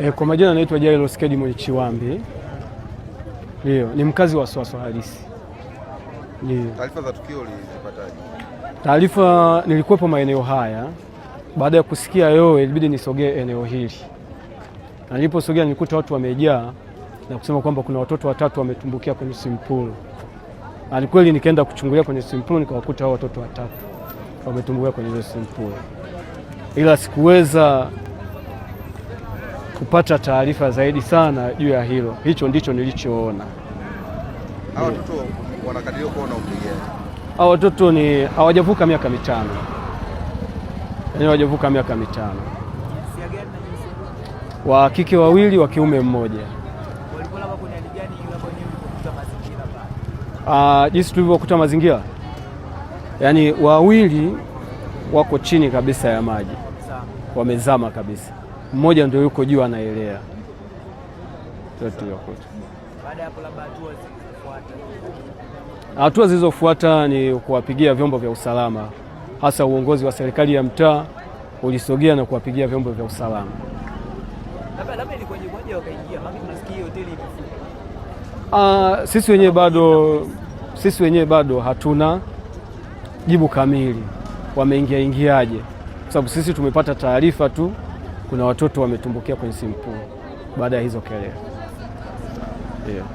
Kwa majina anaitwa Jairus Kedimon Chiwambi. Ndio, ni mkazi wa Swaswa halisi. Ndio. Taarifa za tukio ulizipataje? Taarifa nilikuwepo maeneo haya. Baada ya kusikia yowe ilibidi nisogee eneo hili. Na niliposogea nilikuta watu wamejaa na kusema kwamba kuna watoto watatu wametumbukia kwenye swimming pool. Na kweli nikaenda kuchungulia kwenye swimming pool nikawakuta hao watoto watatu wametumbukia kwenye swimming pool. Ila sikuweza kupata taarifa zaidi sana juu ya hilo. Hicho ndicho nilichoona. Hao watoto wanakadiriwa kuwa na umri gani? Hao watoto ni hawajavuka miaka mitano. Yaani hawajavuka miaka mitano. Jinsia gani na jinsia? Wa kike wawili, wa kiume mmoja. Walikuwa hapa kwenye hali gani hapo mlikuta mazingira pale? Jinsi tulivyokuta mazingira. Yaani wawili wako chini kabisa ya maji. Sawa. Wamezama kabisa. Mmoja ndio yuko juu anaelea. Baada ya hapo labda hatua zilizofuata ni kuwapigia vyombo vya usalama, hasa uongozi wa serikali ya mtaa ulisogea na kuwapigia vyombo vya usalama. Labda ilikuwaje wakaingia? Maana tunasikia hoteli imefunga. Sisi wenyewe bado hatuna jibu kamili wameingiaje, kwa sababu sisi tumepata taarifa tu kuna watoto wametumbukia kwenye swimming pool baada ya hizo kelele. Yeah.